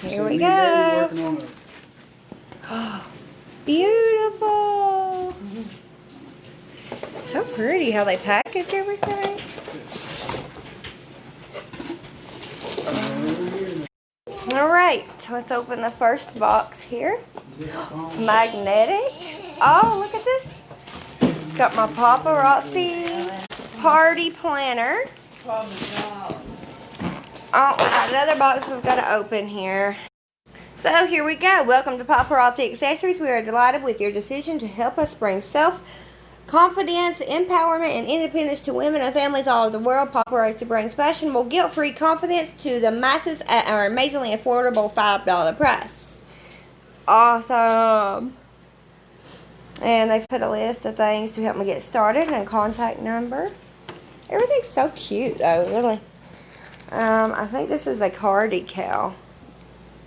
Here we go. Oh, beautiful. So pretty how they package everything. Alright, let's open the first box here. It's magnetic. Oh, look at this. It's got my Paparazzi party planner. Oh, we got another box we've got to open here. So here we go. Welcome to Paparazzi Accessories. We are delighted with your decision to help us bring self-confidence, empowerment, and independence to women and families all over the world. Paparazzi brings fashionable, guilt-free confidence to the masses at our amazingly affordable $5 price. Awesome. And they've put a list of things to help me get started and a contact number. Everything's so cute though, really. I think this is a car decal,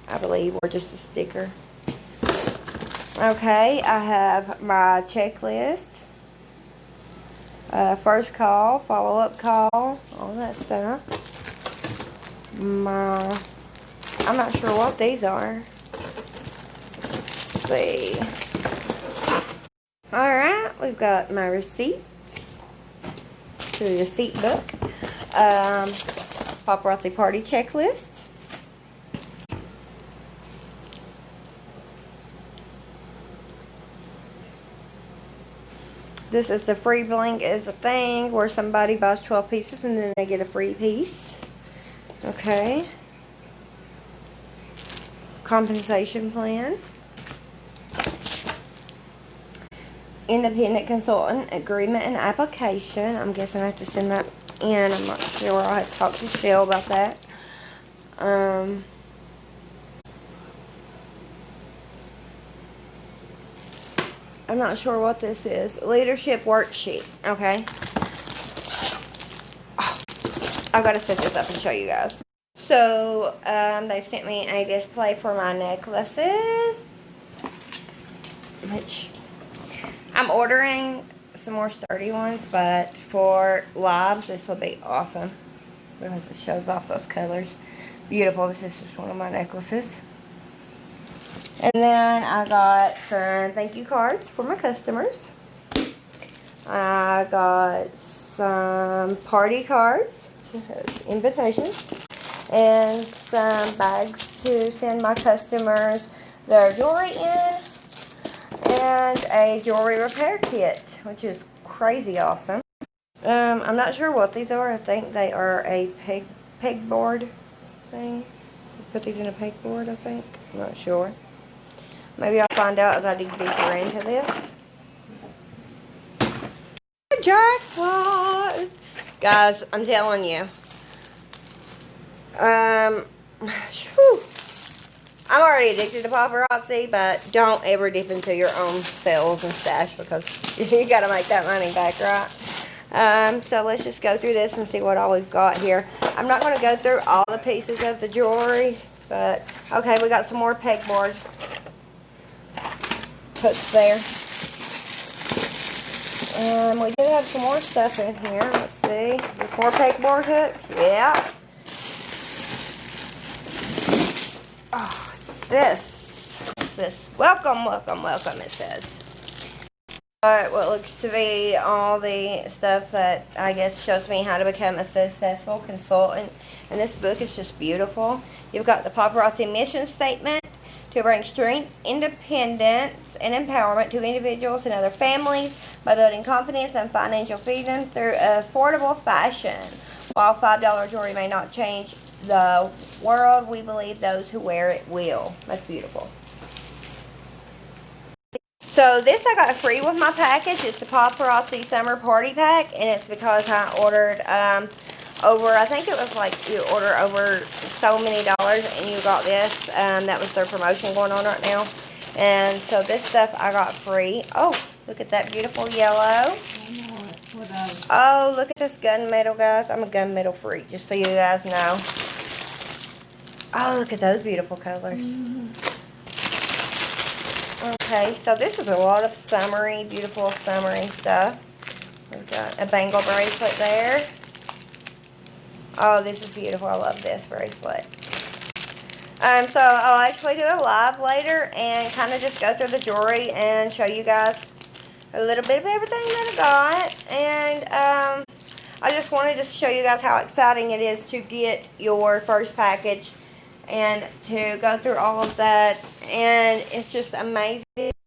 I believe, or just a sticker. Okay, I have my checklist. First call, follow-up call, all that stuff. I'm not sure what these are. Let's see. Alright, we've got my receipts. The receipt book. Paparazzi party checklist. This is the free bling is a thing where somebody buys 12 pieces and then they get a free piece. Okay. Compensation plan. Independent consultant agreement and application. I'm guessing I have to send that in. I'm not sure. I'll have to talk to Shell about that. I'm not sure what this is. Leadership worksheet. Okay. Oh, I've got to set this up and show you guys. So, they've sent me a display for my necklaces, which I'm ordering some more sturdy ones, but for lives, this will be awesome because it shows off those colors. Beautiful. This is just one of my necklaces. And then I got some thank you cards for my customers. I got some party cards, invitations, and some bags to send my customers their jewelry in, and a jewelry repair kit, which is crazy awesome. I'm not sure what these are. I think they are a pegboard thing. Put these in a pegboard, I think. I'm not sure. Maybe I'll find out as I dig deeper into this. Jackpot! Guys, I'm telling you. I'm already addicted to paparazzi, but don't ever dip into your own sales and stash because you gotta make that money back, right? So let's just go through this and see what all we've got here. I'm not going to go through all the pieces of the jewelry, but okay, we got some more pegboard hooks there. We do have some more stuff in here. Let's see. There's more pegboard hooks. Yeah. Oh, this. Welcome, welcome, welcome, it says. Alright, what looks to be all the stuff that I guess shows me how to become a successful consultant. And this book is just beautiful. You've got the Paparazzi mission statement to bring strength, independence, and empowerment to individuals and other families by building confidence and financial freedom through affordable fashion. While $5 jewelry may not change the world, we believe those who wear it will. That's beautiful. So this I got free with my package. It's the Paparazzi Summer Party Pack, and it's because I ordered I think it was like you order over so many dollars and you got this. That was their promotion going on right now. And so this stuff I got free. Oh, look at that beautiful yellow. Oh, look at this gunmetal, guys. I'm a gunmetal freak, just so you guys know. Oh, look at those beautiful colors. Okay, so this is a lot of summery, beautiful summery stuff. We've got a bangle bracelet there. Oh, this is beautiful. I love this bracelet. So I'll actually do a live later and kind of just go through the jewelry and show you guys a little bit of everything that I got. And I just wanted to show you guys how exciting it is to get your first package and to go through all of that. And it's just amazing.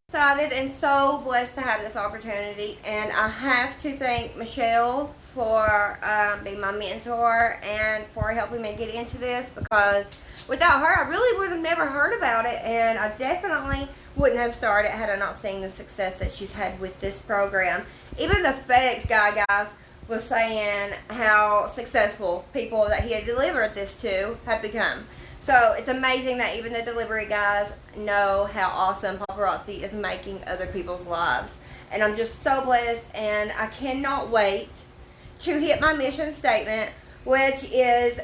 Excited and so blessed to have this opportunity, and I have to thank Michelle for being my mentor and for helping me get into this, because without her I really would have never heard about it, and I definitely wouldn't have started had I not seen the success that she's had with this program. Even the FedEx guy, guys, was saying how successful people that he had delivered this to have become. So it's amazing that even the delivery guys know how awesome Paparazzi is making other people's lives. And I'm just so blessed, and I cannot wait to hit my mission statement, which is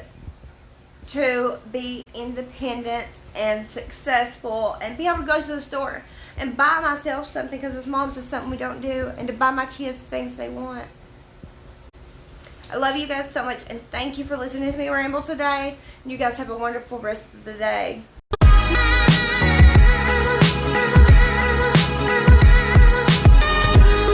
to be independent and successful and be able to go to the store and buy myself something, because as moms it's something we don't do, and to buy my kids things they want. I love you guys so much, and thank you for listening to me ramble today. You guys have a wonderful rest of the day.